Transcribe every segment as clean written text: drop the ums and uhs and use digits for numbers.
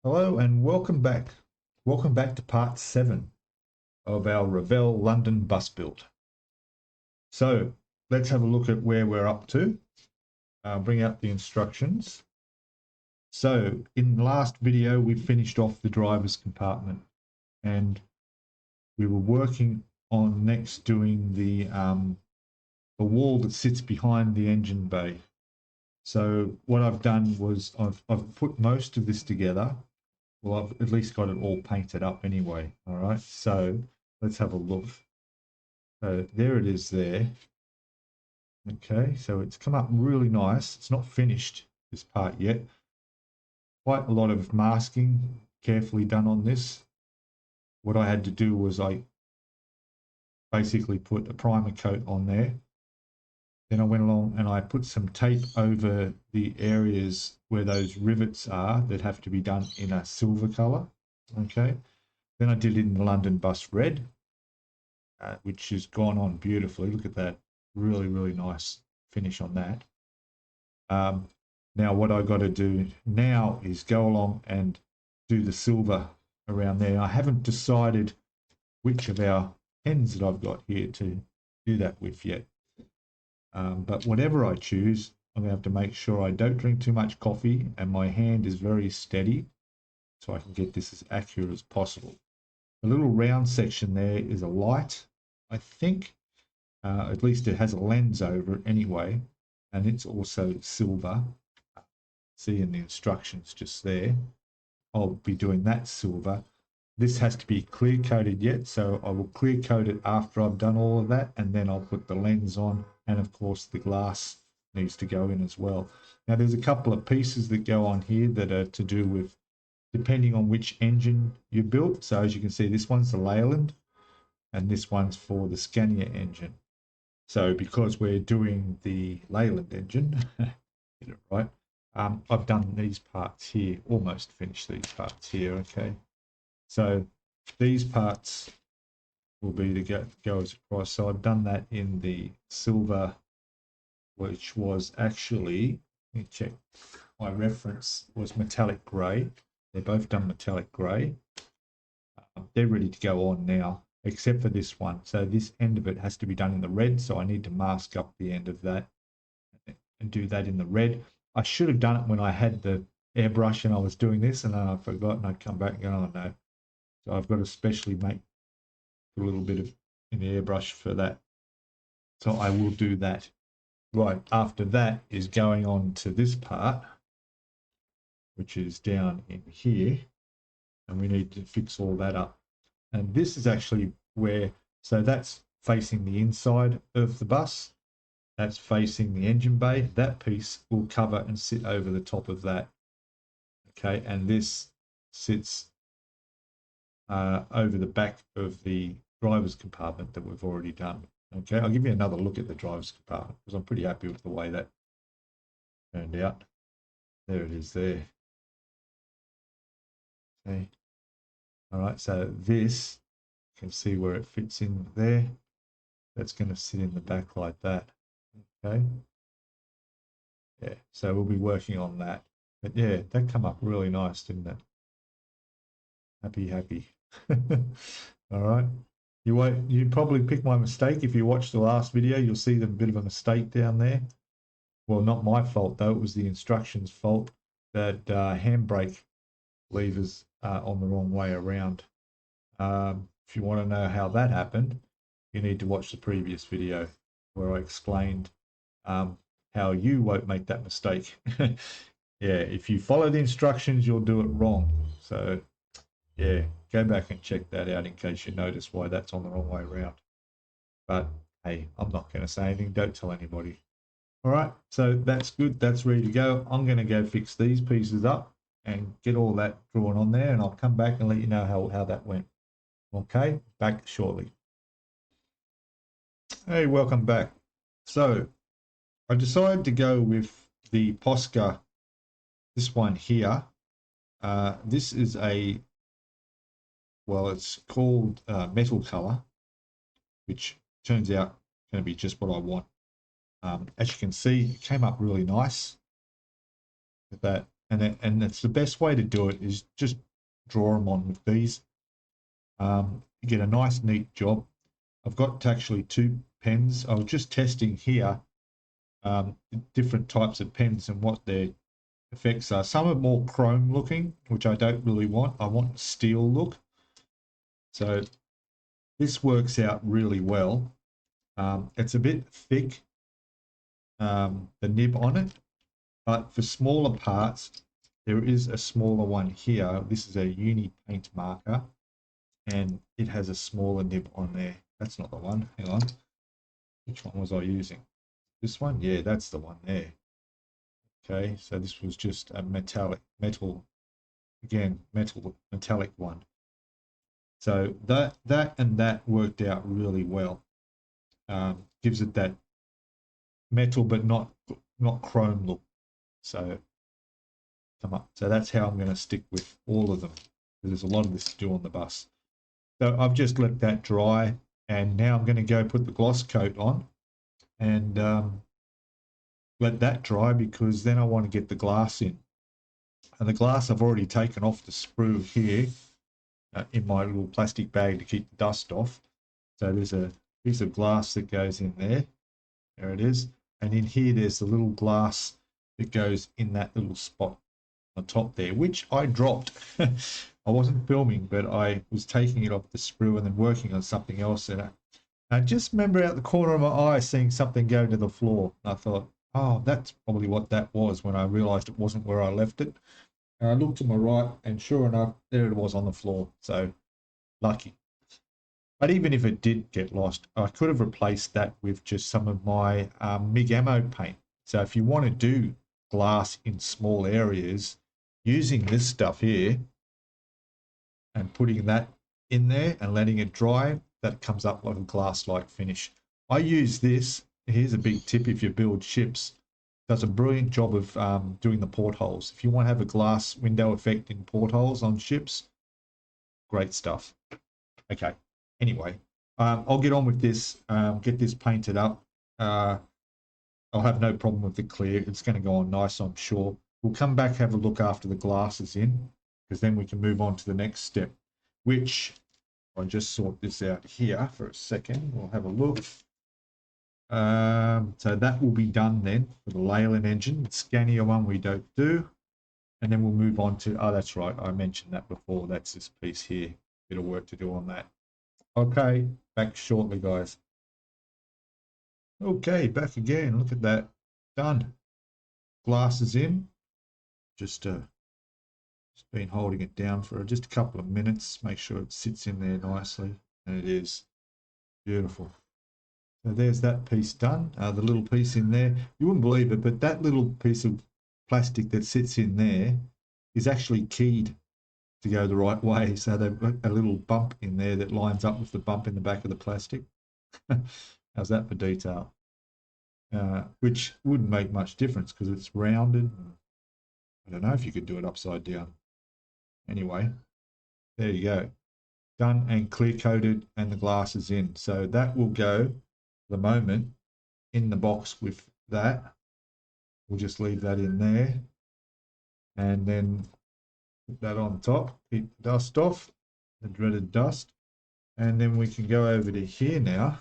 Hello and welcome back. Welcome back to part 7 of our Revell London bus build. So let's have a look at where we're up to. Bring out the instructions. So in the last video we finished off the driver's compartment and we were working on next doing the wall that sits behind the engine bay. So what I've done was I've put most of this together. Well, I've at least got it all painted up anyway. All right, so let's have a look. So there it is there. Okay, so it's come up really nice. It's not finished, this part yet. Quite a lot of masking carefully done on this. What I had to do was I basically put a primer coat on there. Then I went along and I put some tape over the areas where those rivets are that have to be done in a silver color. Okay. Then I did it in the London bus red, which has gone on beautifully. Look at that. Really, really nice finish on that. Now what I got to do now is go along and do the silver around there. I haven't decided which of our pens that I've got here to do that with yet. But whatever I choose, I'm going to have to make sure I don't drink too much coffee and my hand is very steady so I can get this as accurate as possible. The little round section there is a light, I think. At least it has a lens over it anyway, and it's also silver. See in the instructions just there. I'll be doing that silver. This has to be clear coated yet, so I will clear coat it after I've done all of that, and then I'll put the lens on, and of course the glass needs to go in as well. Now there's a couple of pieces that go on here that are to do with depending on which engine you built. So as you can see, this one's the Leyland and this one's for the Scania engine. So because we're doing the Leyland engine, get it right, I've done these parts here, almost finished these parts here, okay? So these parts will be the goes across. So I've done that in the silver, which was actually, let me check, my reference was metallic grey. They're both done metallic grey. They're ready to go on now, except for this one. So this end of it has to be done in the red, so I need to mask up the end of that and do that in the red. I should have done it when I had the airbrush and I was doing this, and then I forgot and I come back and go, oh no. So I've got to specially make a little bit of in the airbrush for that. So I will do that. Right, after that is going on to this part, which is down in here, and we need to fix all that up. And this is actually where, so that's facing the inside of the bus, that's facing the engine bay. That piece will cover and sit over the top of that. Okay, and this sits over the back of the driver's compartment that we've already done. Okay, I'll give you another look at the driver's compartment because I'm pretty happy with the way that turned out. There it is there. Okay. All right, so this, you can see where it fits in there. That's going to sit in the back like that. Okay. Yeah, so we'll be working on that. But yeah, that come up really nice, didn't it? Happy, happy. All right. You probably pick my mistake. If you watch the last video, you'll see the bit of a mistake down there. Well, not my fault though. It was the instructions fault. That handbrake levers are on the wrong way around. If you want to know how that happened, you need to watch the previous video where I explained how you won't make that mistake. Yeah, if you follow the instructions, you'll do it wrong. So yeah, go back and check that out in case you notice why that's on the wrong way around. But hey, I'm not going to say anything. Don't tell anybody. All right, so that's good. That's ready to go. I'm going to go fix these pieces up and get all that drawn on there, and I'll come back and let you know how that went. Okay, back shortly. Hey, welcome back. So I decided to go with the Posca, this one here. This is a, well, it's called metal color, which turns out going to be just what I want. As you can see, it came up really nice with that and it's the best way to do it is just draw them on with these. You get a nice neat job. I've got actually 2 pens. I was just testing here different types of pens and what their effects are. Some are more chrome looking, which I don't really want. I want steel look. So this works out really well. It's a bit thick, the nib on it, but for smaller parts, there is a smaller one here. This is a uni paint marker, and it has a smaller nib on there. That's not the one. Hang on. Which one was I using? This one? Yeah, that's the one there. Okay, so this was just a metallic one. So that worked out really well. Gives it that metal but not chrome look. So come up. So that's how I'm going to stick with all of them, because there's a lot of this to do on the bus. So I've just let that dry, and now I'm going to go put the gloss coat on and let that dry, because then I want to get the glass in. And the glass I've already taken off the sprue here in my little plastic bag to keep the dust off. So there's a piece of glass that goes in there. There it is. And in here there's the little glass that goes in that little spot on top there, which I dropped. I wasn't filming, but I was taking it off the sprue and then working on something else. And I just remember out the corner of my eye seeing something go to the floor. And I thought, oh, that's probably what that was, when I realized it wasn't where I left it. And I looked to my right, and sure enough, there it was on the floor. So lucky. But even if it did get lost, I could have replaced that with just some of my MIG ammo paint. So if you want to do glass in small areas, using this stuff here and putting that in there and letting it dry, that comes up like a glass-like finish. I use this. Here's a big tip: if you build ships, does a brilliant job of doing the portholes. If you want to have a glass window effect in portholes on ships, great stuff. Okay, anyway, I'll get on with this, get this painted up. I'll have no problem with the clear. It's going to go on nice, I'm sure. We'll come back, have a look after the glass is in, because then we can move on to the next step, which I'll just sort this out here for a second. We'll have a look. So that will be done then for the Leyland engine. The Scania one we don't do. And then we'll move on to, oh, that's right, I mentioned that before. That's this piece here. Bit of work to do on that. Okay, back shortly, guys. Okay, back again. Look at that. Done. Glass is in. Just been holding it down for just a couple of minutes. Make sure it sits in there nicely. And it is. Beautiful. So there's that piece done. The little piece in there. You wouldn't believe it, but that little piece of plastic that sits in there is actually keyed to go the right way. So they've got a little bump in there that lines up with the bump in the back of the plastic. How's that for detail? Which wouldn't make much difference because it's rounded. I don't know if you could do it upside down. Anyway, there you go. Done and clear coated, and the glass is in. So that will go, for the moment, in the box with that. We'll just leave that in there. And then put that on top, keep the dust off, the dreaded dust. And then we can go over to here now.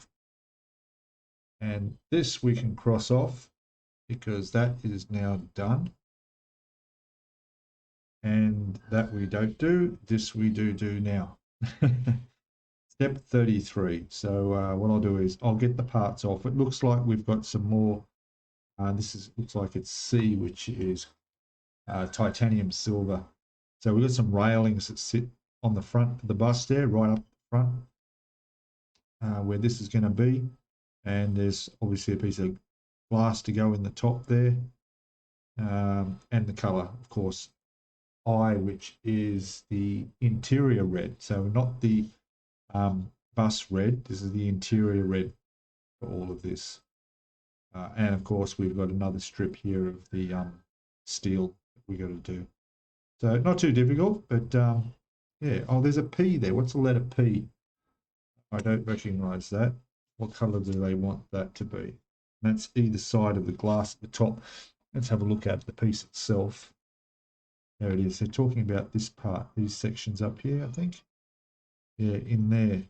And this we can cross off because that is now done. And that we don't do. This we do now. Step 33. So what I'll do is I'll get the parts off. It looks like we've got some more. Looks like it's C, which is titanium silver. So we've got some railings that sit on the front of the bus there, right up front, where this is going to be. And there's obviously a piece of glass to go in the top there. And the colour, of course, I, which is the interior red. So not the bus red. This is the interior red for all of this. And of course, we've got another strip here of the steel that we got to do. So not too difficult, but yeah. Oh, there's a P there. What's the letter P? I don't recognise that. What colour do they want that to be? And that's either side of the glass at the top. Let's have a look at the piece itself. There it is. They're talking about this part, these sections up here, I think. Yeah, in there.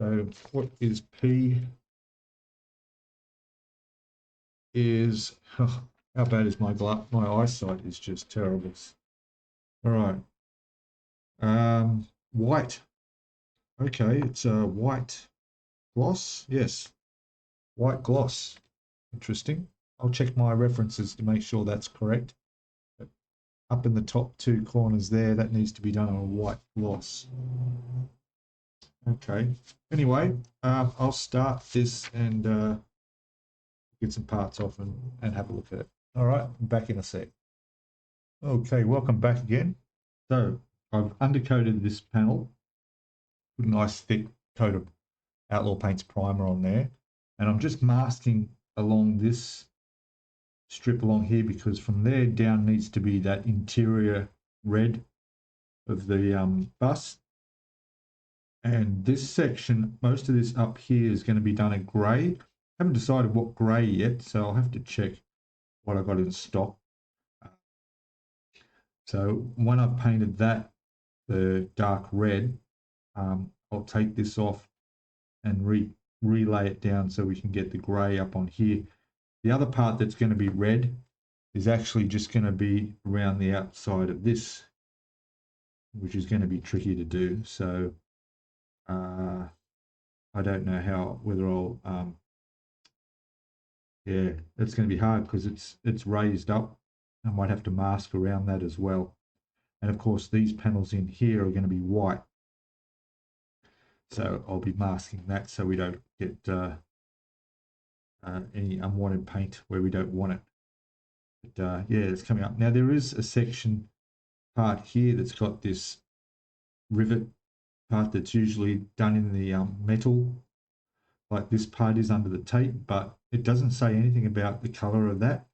So what is P is, oh, how bad is my eyesight is just terrible. All right. White. Okay, it's a white gloss. Yes, white gloss. Interesting. I'll check my references to make sure that's correct. But up in the top two corners there, that needs to be done on a white gloss. Okay. Anyway, I'll start this and get some parts off and have a look at it. All right, I'm back in a sec. Okay, welcome back again. So I've undercoated this panel, put a nice thick coat of Outlaw Paints primer on there, and I'm just masking along this strip along here because from there down needs to be that interior red of the bus. And this section, most of this up here is going to be done in grey. Haven't decided what grey yet, so I'll have to check what I've got in stock. So when I've painted that, the dark red, I'll take this off and relay it down so we can get the grey up on here. The other part that's going to be red is actually just going to be around the outside of this, which is going to be tricky to do. So I don't know whether I'll, yeah, it's going to be hard because it's raised up. I might have to mask around that as well. And of course, these panels in here are going to be white. So I'll be masking that so we don't get any unwanted paint where we don't want it. But yeah, it's coming up. Now there is a section part here that's got this rivet part that's usually done in the metal, like this part is under the tape, but it doesn't say anything about the color of that.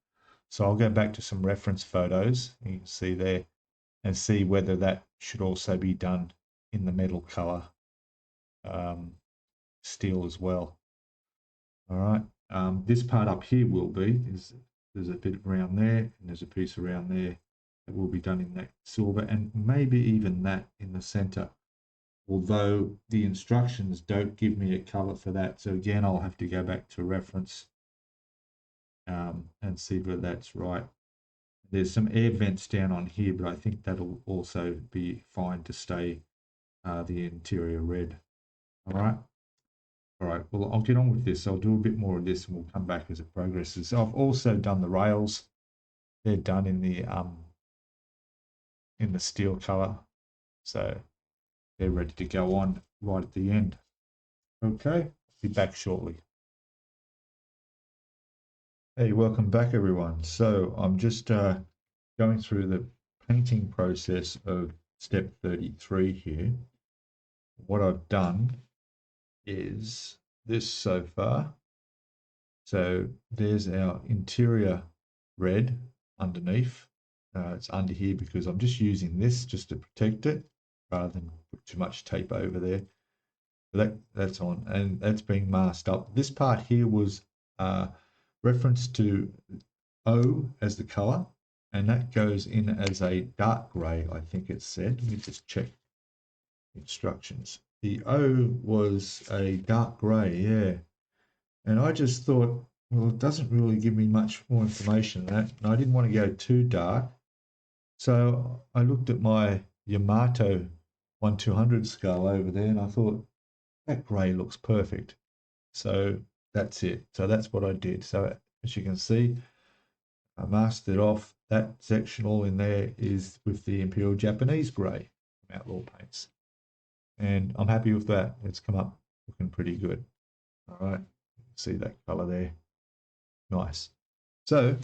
So I'll go back to some reference photos, you can see there, and see whether that should also be done in the metal color steel as well. All right, this part up here will be, there's a bit around there and there's a piece around there that will be done in that silver, and maybe even that in the center, although the instructions don't give me a color for that. So again, I'll have to go back to reference and see whether that's right. There's some air vents down on here, but I think that'll also be fine to stay the interior red. All right. All right, well, I'll get on with this. I'll do a bit more of this and we'll come back as it progresses. I've also done the rails. They're done in the steel color. So they're ready to go on right at the end. Okay, be back shortly. Hey, welcome back everyone. So I'm just going through the painting process of step 33 here. What I've done is this so far. So there's our interior red underneath. It's under here because I'm just using this just to protect it rather than put too much tape over there. That's on, and that's being masked up. This part here was referenced to O as the color, and that goes in as a dark gray, I think it said. Let me just check instructions. The O was a dark gray, yeah. And I just thought, well, it doesn't really give me much more information than that, and I didn't want to go too dark. So I looked at my Yamato 1/200 scale over there, and I thought, that grey looks perfect. So that's it. So that's what I did. So as you can see, I masked it off. That section all in there is with the Imperial Japanese grey from Outlaw Paints. And I'm happy with that. It's come up looking pretty good. All right, see that colour there. Nice. So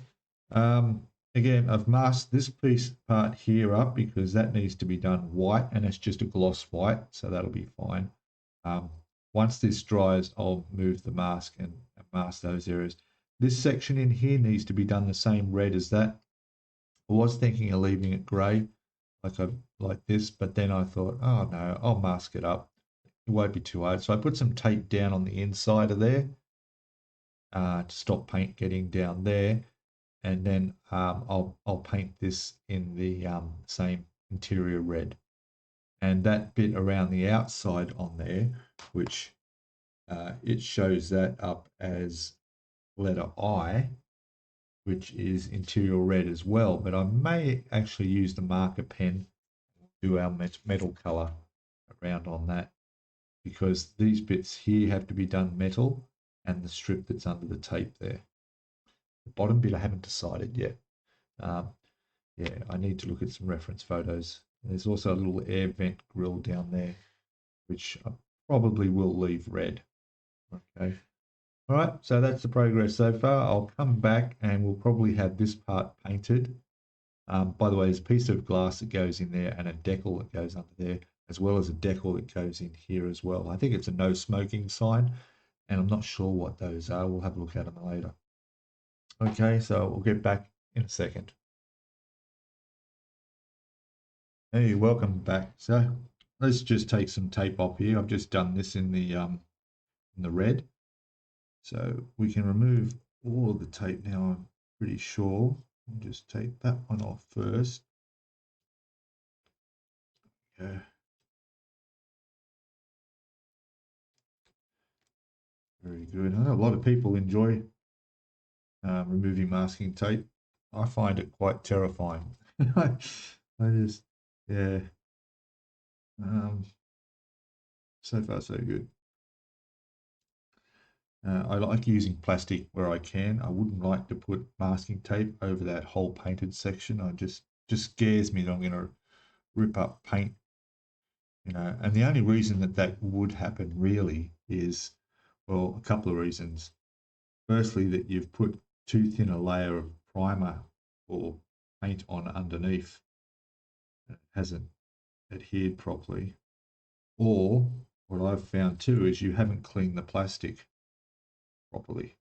again, I've masked this part here up because that needs to be done white, and it's just a gloss white, so that'll be fine. Once this dries, I'll move the mask and mask those areas. This section in here needs to be done the same red as that. I was thinking of leaving it grey, like this, but then I thought, oh no, I'll mask it up. It won't be too hard. So I put some tape down on the inside of there to stop paint getting down there. and then I'll paint this in the same interior red. And that bit around the outside on there, which it shows that up as letter I, which is interior red as well. But I may actually use the marker pen, do our metal color around on that, because these bits here have to be done metal, and the strip that's under the tape there. The bottom bit I haven't decided yet. Yeah, I need to look at some reference photos. There's also a little air vent grill down there, which I probably will leave red. Okay. All right, so that's the progress so far. I'll come back and we'll probably have this part painted. By the way, there's a piece of glass that goes in there and a decal that goes under there, as well as a decal that goes in here as well. I think it's a no smoking sign, and I'm not sure what those are. We'll have a look at them later. Okay, so we'll get back in a second. Hey, welcome back. So let's just take some tape off here. I've just done this in the red. So we can remove all of the tape now, I'm pretty sure. I'll just take that one off first. Okay. Very good. I know a lot of people enjoy removing masking tape. I find it quite terrifying. I just, yeah. So far, so good. I like using plastic where I can. I wouldn't like to put masking tape over that whole painted section. I just scares me that I'm going to rip up paint, you know. And the only reason that would happen really is, well, a couple of reasons. Firstly, that you've put too thin a layer of primer or paint on underneath. It hasn't adhered properly. Or what I've found too is you haven't cleaned the plastic properly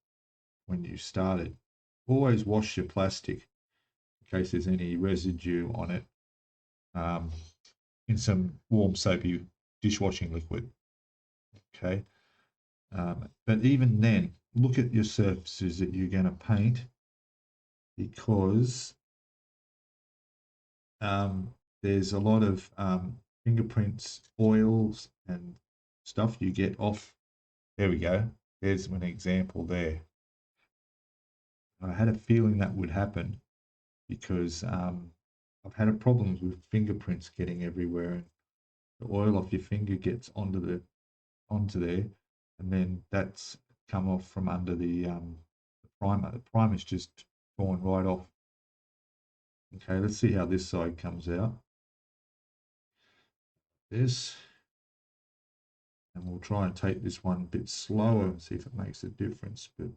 when you started. Always wash your plastic in case there's any residue on it in some warm soapy dishwashing liquid. Okay, but even then, look at your surfaces that you're going to paint, because there's a lot of fingerprints, oils, and stuff you get off. There we go. There's an example there. I had a feeling that would happen because I've had a problem with fingerprints getting everywhere, and the oil off your finger gets onto there, and then that's come off from under the primer. The primer's just gone right off. Okay, let's see how this side comes out. This, and we'll try and take this one a bit slower and see if it makes a difference. But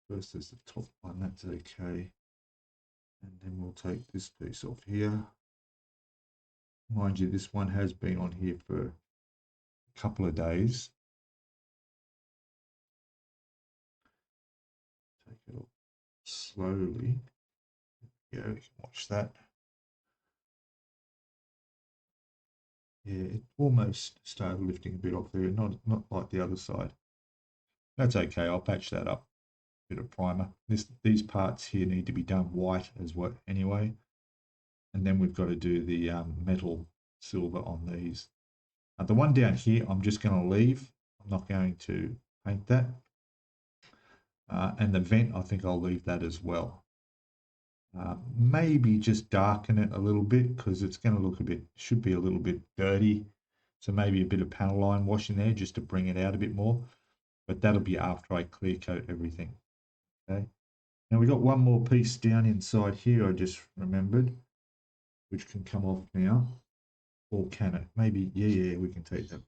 first there's the top one, that's okay. And then we'll take this piece off here. Mind you, this one has been on here for a couple of days. Take it off slowly. Yeah, we can watch that. Yeah, it almost started lifting a bit off there, not like the other side. That's okay, I'll patch that up. Bit of primer. These parts here need to be done white as well anyway. And then we've got to do the metal silver on these. The one down here, I'm just going to leave. I'm not going to paint that. And the vent, I think I'll leave that as well. Maybe just darken it a little bit because it's going to look should be a little bit dirty. So maybe a bit of panel line wash in there just to bring it out a bit more. But that'll be after I clear coat everything. Okay. Now we've got one more piece down inside here I just remembered, which can come off now. Or can it? Maybe, yeah, we can take that.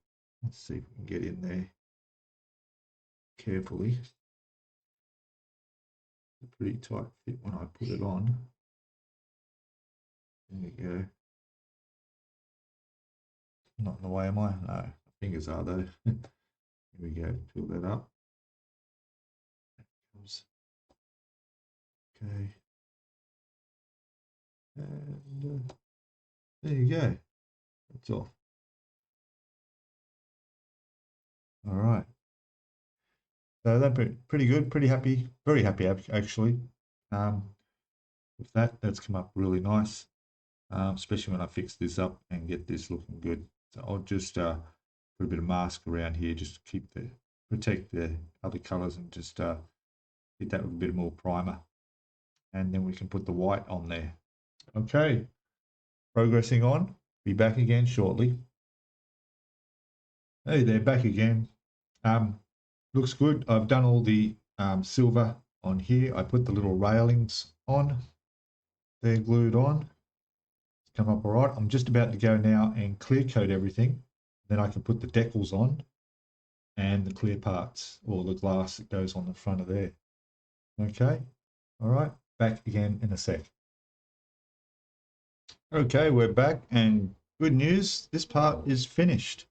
Let's see if we can get in there carefully. It's a pretty tight fit when I put it on. There we go. Not in the way, am I? No, my fingers are though. Here we go, fill that up. Okay. And there you go. That's off. All right. So they're pretty good, pretty happy, very happy actually. With that, that's come up really nice, especially when I fix this up and get this looking good. So I'll just put a bit of mask around here just to protect the other colors and just hit that with a bit more primer. And then we can put the white on there. Okay, progressing on. Be back again shortly. Hey there, back again. Looks good. I've done all the silver on here. I put the little railings on. They're glued on. It's come up all right. I'm just about to go now and clear coat everything. Then I can put the decals on and the clear parts or the glass that goes on the front of there. Okay. All right. Back again in a sec. Okay, we're back and good news. This part is finished.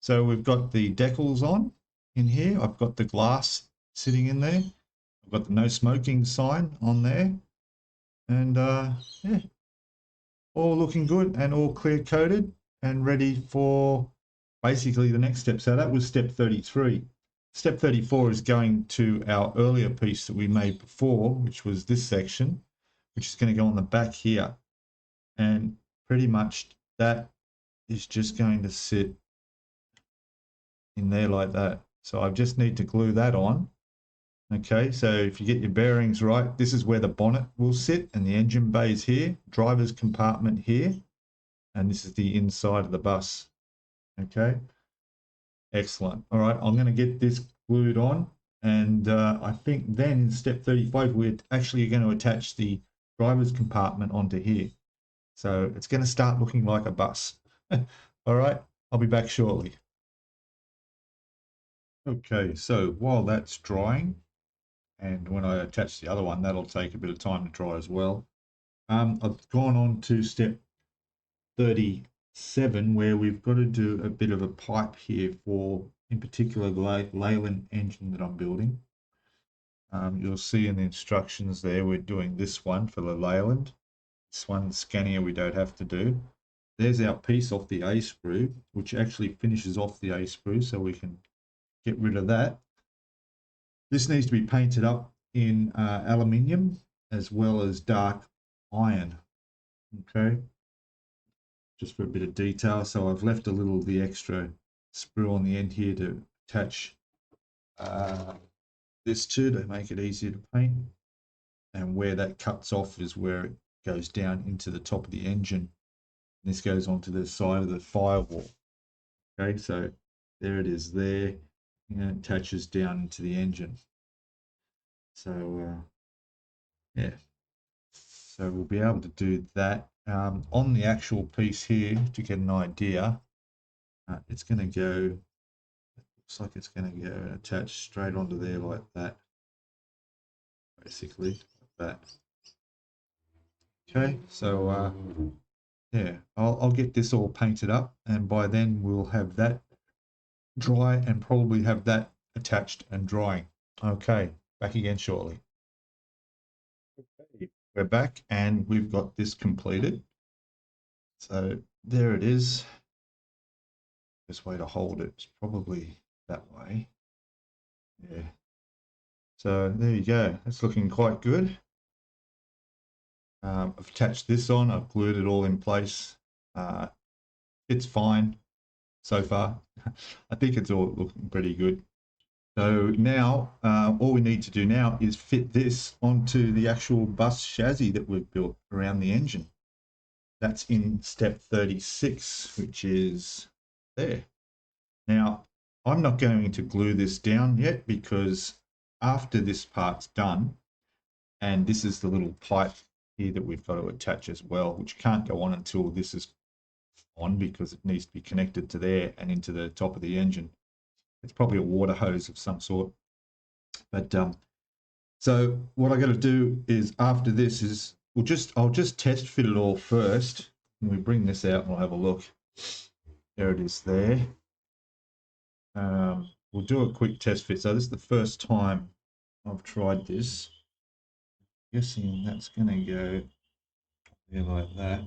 So we've got the decals on in here. I've got the glass sitting in there. I've got the no smoking sign on there. And yeah, all looking good and all clear coated and ready for basically the next step. So that was step 33. Step 34 is going to our earlier piece that we made before, which was this section, which is going to go on the back here. And pretty much that is just going to sit in there like that. So I just need to glue that on. Okay, so if you get your bearings right, this is where the bonnet will sit and the engine bay is here, driver's compartment here, and this is the inside of the bus. Okay, excellent. All right, I'm going to get this glued on, and I think then in step 35, we're actually going to attach the driver's compartment onto here. So it's going to start looking like a bus. All right, I'll be back shortly. Okay, so while that's drying, and when I attach the other one, that'll take a bit of time to dry as well. I've gone on to step 37, where we've got to do a bit of a pipe here for, in particular, the Leyland engine that I'm building. You'll see in the instructions there, we're doing this one for the Leyland. This one, Scania, we don't have to do. There's our piece off the A sprue, which actually finishes off the A sprue, so we can get rid of that. This needs to be painted up in aluminium as well as dark iron. Okay, just for a bit of detail. So I've left a little of the extra sprue on the end here to attach this to make it easier to paint. And where that cuts off is where it goes down into the top of the engine. This goes onto the side of the firewall. Okay, so there it is there, and it attaches down into the engine. So yeah, so we'll be able to do that on the actual piece here to get an idea. It's going to go, looks like it's going to go attached straight onto there like that, basically like that. Okay, so yeah, I'll get this all painted up, and by then we'll have that dry and probably have that attached and drying. Okay, back again shortly. Okay, we're back and we've got this completed. So there it is. Best way to hold it is probably that way. Yeah. So there you go. It's looking quite good. I've attached this on. I've glued it all in place. It's fine so far. I think it's all looking pretty good. So now all we need to do now is fit this onto the actual bus chassis that we've built around the engine. That's in step 36, which is there. Now, I'm not going to glue this down yet because after this part's done, and this is the little pipe here that we've got to attach as well, which can't go on until this is on because it needs to be connected to there and into the top of the engine. It's probably a water hose of some sort. But so what I got to do is after this is I'll just test fit it all first. And we bring this out and we'll have a look. There it is there. We'll do a quick test fit. So this is the first time I've tried this. I'm guessing that's going to go there like that.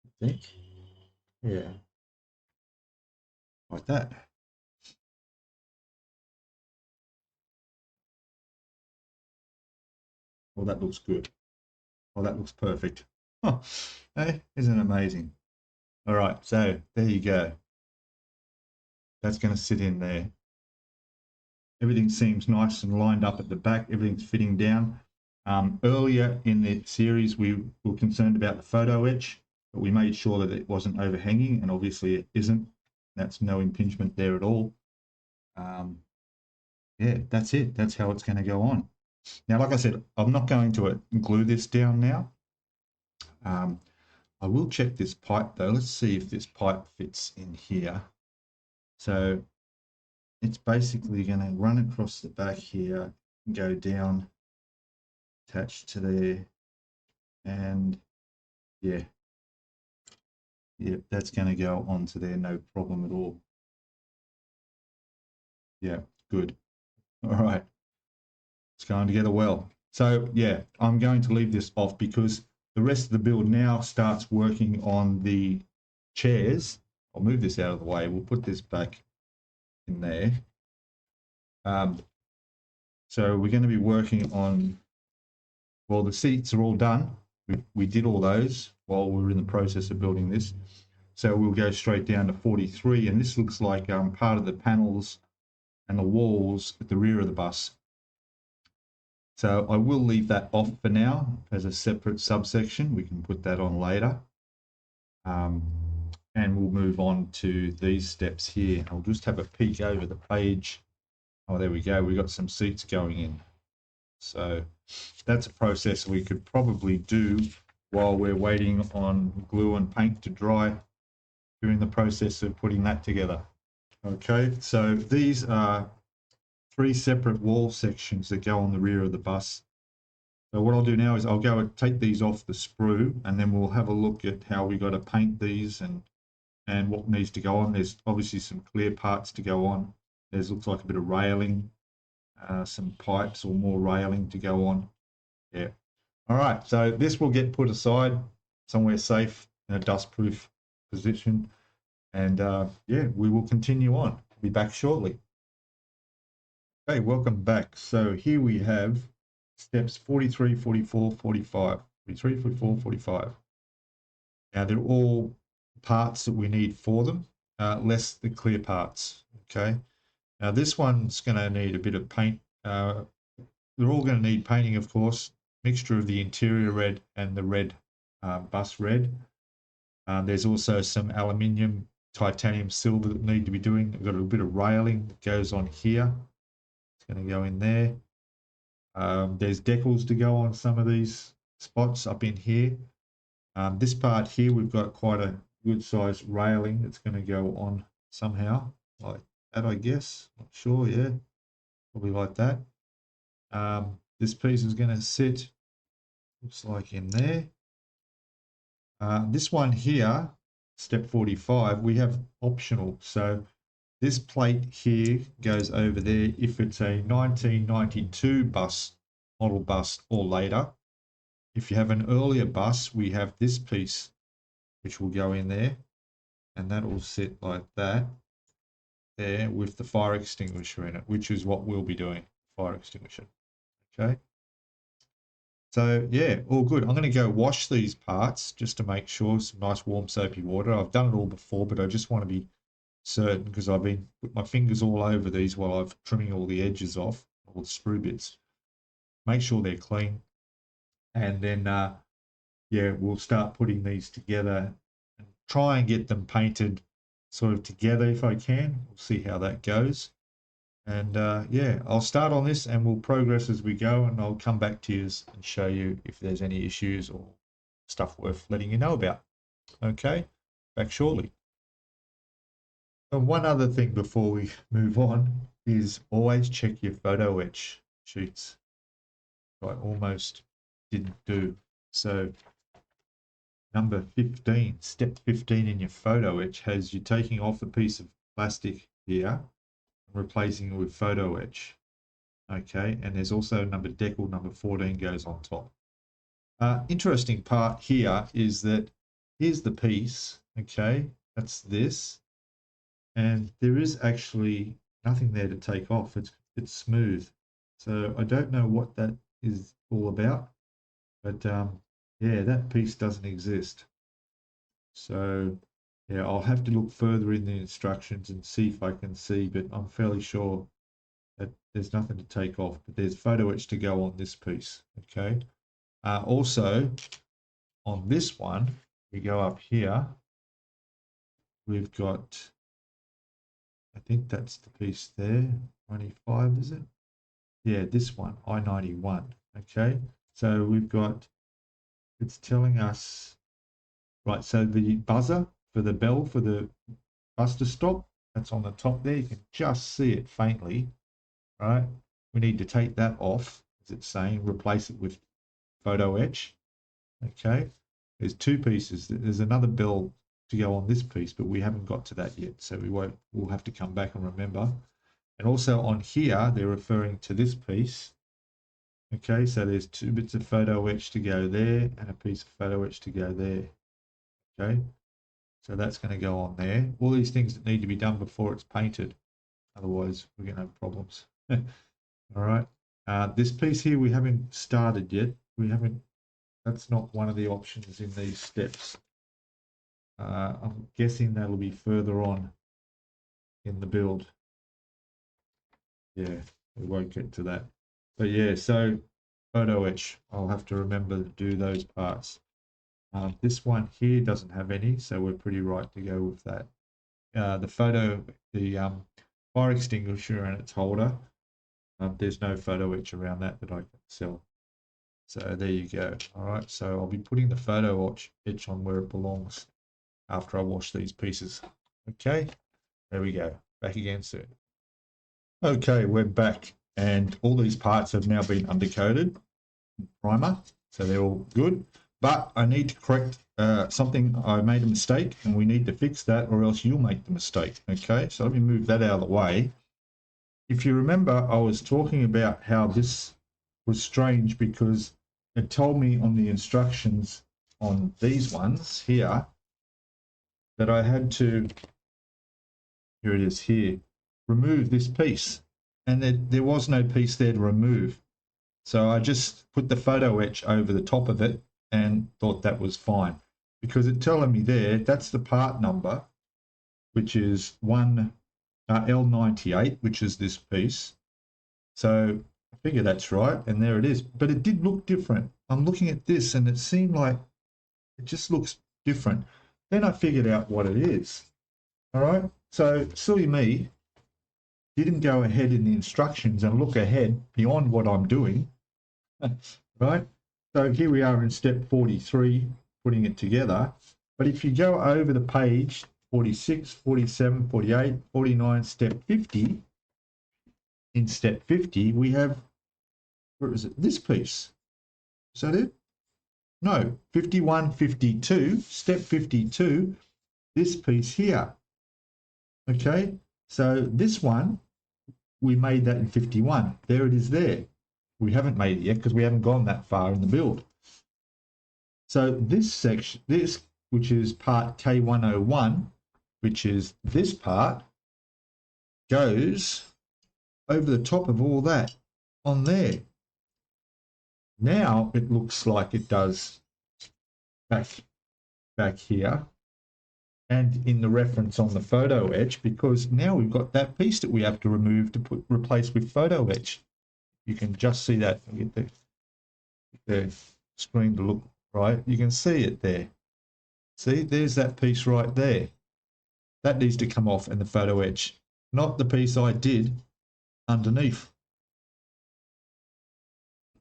I think. Yeah. Like that. Oh, that looks good. Oh, that looks perfect. Oh, hey, isn't it amazing? All right, so there you go. That's going to sit in there. Everything seems nice and lined up at the back. Everything's fitting down. Earlier in the series, we were concerned about the photo etch, but we made sure that it wasn't overhanging, and obviously it isn't. That's no impingement there at all. Yeah, that's it. That's how it's going to go on. Now, like I said, I'm not going to glue this down now. I will check this pipe though. Let's see if this pipe fits in here. So it's basically going to run across the back here, go down, attached to there, and yeah, that's going to go onto there, no problem at all. Yeah, good. All right, it's going together well. So yeah, I'm going to leave this off because the rest of the build now starts working on the chairs. I'll move this out of the way. We'll put this back in there. So we're going to be working on, well, the seats are all done. We did all those while we were in the process of building this. So we'll go straight down to 43, and this looks like part of the panels and the walls at the rear of the bus. So I will leave that off for now as a separate subsection. We can put that on later. And we'll move on to these steps here. I'll just have a peek over the page. Oh, there we go. We've got some seats going in. So that's a process we could probably do while we're waiting on glue and paint to dry during the process of putting that together. Okay, so these are 3 separate wall sections that go on the rear of the bus. So what I'll do now is I'll go and take these off the sprue, and then we'll have a look at how we got to paint these and what needs to go on. There's obviously some clear parts to go on. There's looks like a bit of railing, some pipes or more railing to go on. Yeah. All right, so this will get put aside somewhere safe in a dustproof position. And yeah, we will continue on. I'll be back shortly. Okay, welcome back. So here we have steps 43, 44, 45. 43, 44, 45. Now they're all parts that we need for them, less the clear parts. Okay. Now this one's going to need a bit of paint. They're all going to need painting, of course. Mixture of the interior red and the red bus red. There's also some aluminium, titanium, silver that need to be doing. We've got a little bit of railing that goes on here. It's going to go in there. There's decals to go on some of these spots up in here. This part here, we've got quite a good size railing that's going to go on somehow, like that, I guess. Not sure, yeah, probably like that. This piece is going to sit, looks like in there. This one here, step 45, we have optional. So this plate here goes over there if it's a 1992 bus, model bus or later. If you have an earlier bus, we have this piece which will go in there, and that will sit like that there with the fire extinguisher in it, which is what we'll be doing, fire extinguisher. Okay. So yeah, all good. I'm going to go wash these parts just to make sure, some nice warm soapy water. I've done it all before, but I just want to be certain because I've been put my fingers all over these while I'm trimming all the edges off, all the sprue bits. Make sure they're clean, and then yeah, we'll start putting these together and try and get them painted sort of together if I can. We'll see how that goes. And yeah, I'll start on this and we'll progress as we go, and I'll come back to you and show you if there's any issues or stuff worth letting you know about. Okay, back shortly. And one other thing before we move on is always check your photo etch sheets. I almost didn't do. So number 15, step 15 in your photo etch has you taking off a piece of plastic here, replacing it with photo etch. Okay, and there's also number decal, number 14 goes on top. Interesting part here is that here's the piece, okay, that's this, and there is actually nothing there to take off. It's smooth. So I don't know what that is all about. But yeah, that piece doesn't exist. So yeah, I'll have to look further in the instructions and see if I can see, but I'm fairly sure that there's nothing to take off, but there's photo etch to go on this piece. Okay. Also on this one, we go up here, we've got, I think that's the piece there, 25, is it? Yeah, this one, I-91. Okay, so we've got, it's telling us, right, so the buzzer for the bell for the bus to stop, that's on the top there. You can just see it faintly, right? We need to take that off, as it's saying, replace it with photo etch. Okay, there's two pieces. There's another bell to go on this piece, but we haven't got to that yet, so we'll have to come back and remember. And also on here, they're referring to this piece. Okay, so there's two bits of photo etch to go there and a piece of photo etch to go there. Okay, so that's going to go on there. All these things that need to be done before it's painted, otherwise we're going to have problems. All right, this piece here we haven't started yet. We haven't. That's not one of the options in these steps. I'm guessing that'll be further on in the build. Yeah, we won't get to that. But yeah, so photo etch, I'll have to remember to do those parts. This one here doesn't have any, so we're pretty right to go with that. The fire extinguisher and its holder, there's no photo etch around that I can sell. So there you go. All right, so I'll be putting the photo etch on where it belongs after I wash these pieces. Okay, there we go. Back again soon. Okay, we're back, and all these parts have now been undercoated, primer, so they're all good. But I need to correct something. I made a mistake, and we need to fix that, or else you'll make the mistake. Okay, so let me move that out of the way. If you remember, I was talking about how this was strange because it told me on the instructions on these ones here that I had to, here it is here, remove this piece, and there was no piece there to remove. So I just put the photo etch over the top of it and thought that was fine, because it's telling me there that's the part number, which is L98, which is this piece. So I figure that's right, and there it is. But it did look different. I'm looking at this and it seemed like it just looks different. Then I figured out what it is. All right, so silly me didn't go ahead in the instructions and look ahead beyond what I'm doing. Right, so here we are in step 43, putting it together. But if you go over the page, 46, 47, 48, 49, step 50, in step 50 we have, where is it, this piece, is that it? No, 51, 52, step 52, this piece here. Okay, so this one, we made that in 51. There it is there. We haven't made it yet because we haven't gone that far in the build. So this section, this, which is part K101, which is this part, goes over the top of all that on there. Now it looks like it does back here and in the reference on the photo etch, because now we've got that piece that we have to remove to replace with photo etch. You can just see that. Get the screen to look right. You can see it there. See, there's that piece right there. That needs to come off in the photo etch, not the piece I did underneath.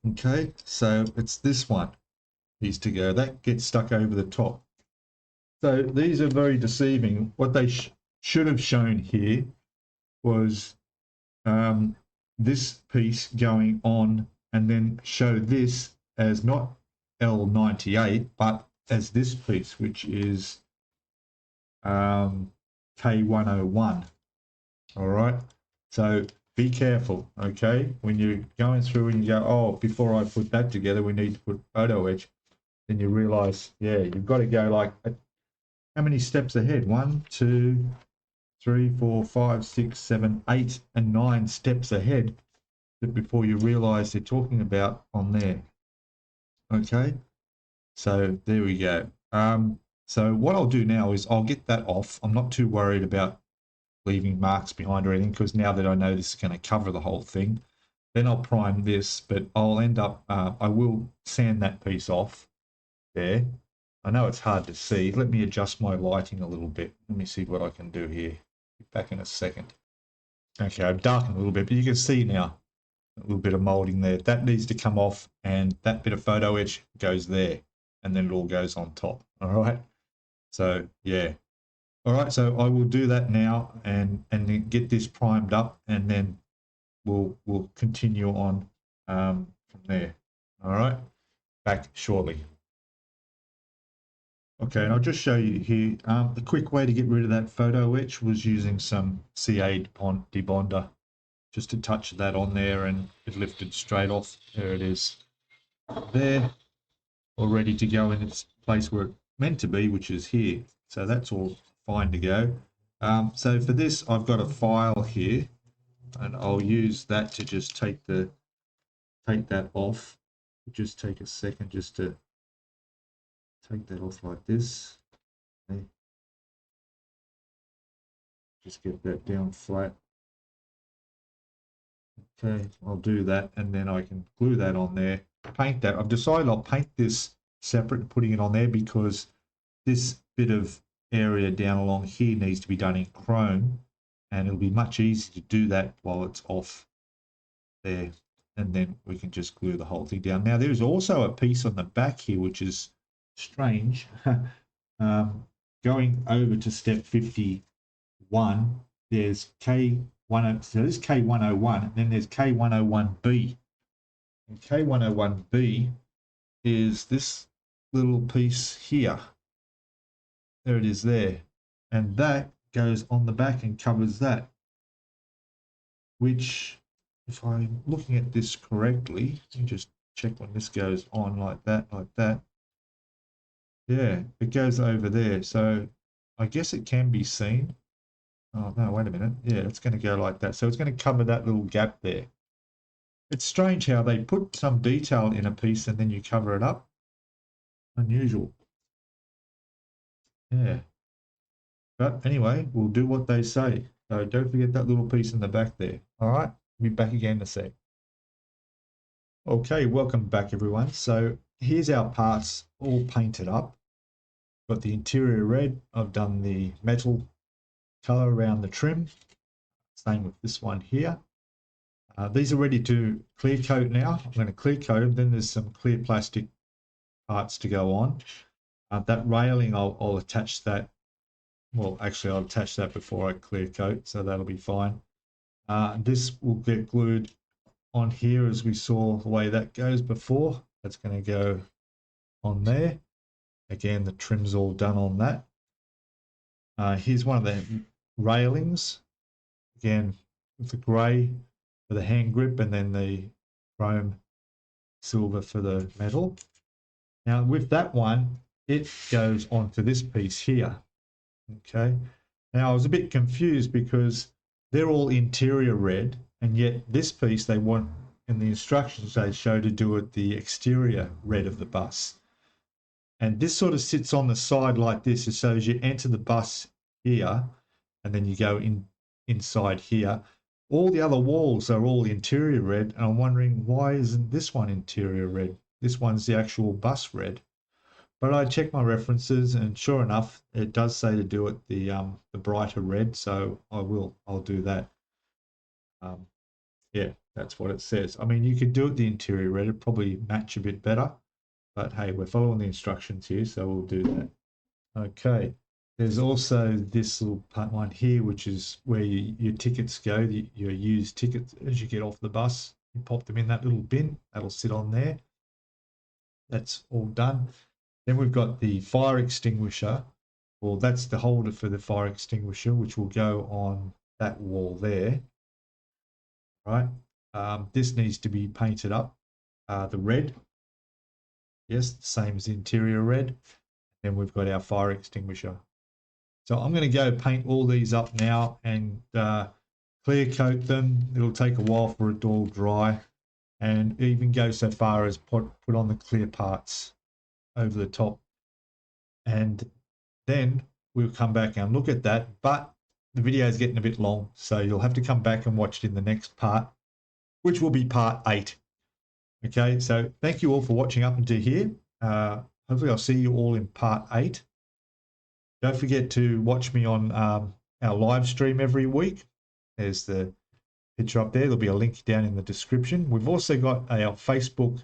Okay, so it's this one needs to go. That gets stuck over the top. So these are very deceiving. What they should have shown here was this piece going on, and then show this as not L98 but as this piece, which is K101. All right, so be careful, okay, when you're going through and you go, oh, before I put that together we need to put photo etch, then you realize, yeah, you've got to go like, how many steps ahead? 1, 2, 3, 4, 5, 6, 7, 8 and 9 steps ahead before you realize they're talking about on there. Okay, so there we go. So what I'll do now is I'll get that off. I'm not too worried about leaving marks behind or anything, because now that I know this is going to cover the whole thing, then I'll prime this, but I'll end up, I will sand that piece off there. I know it's hard to see. Let me adjust my lighting a little bit. Let me see what I can do here. Back in a second. Okay, I've darkened a little bit, but you can see now a little bit of molding there. That needs to come off, and that bit of photo edge goes there, and then it all goes on top. All right. So yeah. All right. So I will do that now, and then get this primed up, and then we'll continue on from there. All right. Back shortly. Okay, and I'll just show you here. The quick way to get rid of that photo etch was using some CA debonder, just to touch that on there, and it lifted straight off. There it is, there, all ready to go in its place where it's meant to be, which is here. So that's all fine to go. So for this, I've got a file here, and I'll use that to just take that off. Just take a second just to take that off like this. Okay. Just get that down flat. Okay, I'll do that, and then I can glue that on there, paint that. I've decided I'll paint this separate and putting it on there, because this bit of area down along here needs to be done in chrome, and it'll be much easier to do that while it's off there, and then we can just glue the whole thing down. Now there's also a piece on the back here which is strange. Going over to step 51, there's K10, so this is K101, and then there's K101B. And K101B is this little piece here. There it is there. And that goes on the back and covers that, which, if I'm looking at this correctly, let me just check when this goes on like that, like that. Yeah, it goes over there. So I guess it can be seen. Oh, no, wait a minute. Yeah, it's going to go like that. So it's going to cover that little gap there. It's strange how they put some detail in a piece and then you cover it up. Unusual. Yeah. But anyway, we'll do what they say. So don't forget that little piece in the back there. All right, we'll be back again in a sec. Okay, welcome back everyone. So here's our parts all painted up. Got the interior red. I've done the metal color around the trim. Same with this one here. These are ready to clear coat now. I'm going to clear coat them. Then there's some clear plastic parts to go on. That railing, I'll attach that. Well, actually, I'll attach that before I clear coat, so that'll be fine. This will get glued on here, as we saw the way that goes before. That's going to go on there. Again, the trim's all done on that. Here's one of the railings. Again, with the grey for the hand grip, and then the chrome silver for the metal. Now with that one, it goes onto this piece here. Okay. Now I was a bit confused because they're all interior red, and yet this piece they want, in the instructions they show, to do it the exterior red of the bus. And this sort of sits on the side like this, so as you enter the bus here, and then you go inside here, all the other walls are all interior red, and I'm wondering, why isn't this one interior red? This one's the actual bus red. But I checked my references, and sure enough, it does say to do it the brighter red, so I'll do that. Yeah, that's what it says. I mean, you could do it the interior red, it'd probably match a bit better, but hey, we're following the instructions here, so we'll do that. Okay, there's also this little one here, which is where your tickets go, your used tickets. As you get off the bus, you pop them in that little bin, that'll sit on there. That's all done. Then we've got the fire extinguisher. Well, that's the holder for the fire extinguisher, which will go on that wall there. Right. This needs to be painted up. The red. Yes, the same as the interior red. Then we've got our fire extinguisher. So I'm going to go paint all these up now and clear coat them. It'll take a while for it to all dry, and even go so far as put on the clear parts over the top. And then we'll come back and look at that, but the video is getting a bit long, so you'll have to come back and watch it in the next part, which will be part 8. Okay, so thank you all for watching up until here. Hopefully I'll see you all in part 8. Don't forget to watch me on our live stream every week. There's the picture up there. There'll be a link down in the description. We've also got our Facebook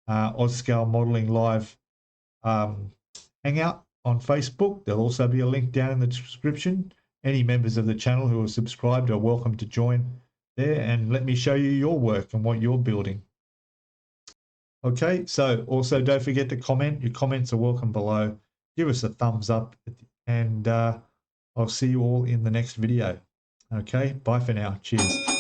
Scalemodeling live hangout on Facebook. There'll also be a link down in the description. Any members of the channel who are subscribed are welcome to join there and let me show you your work and what you're building. Okay, so also don't forget to comment. Your comments are welcome below. Give us a thumbs up, and I'll see you all in the next video. Okay, bye for now. Cheers.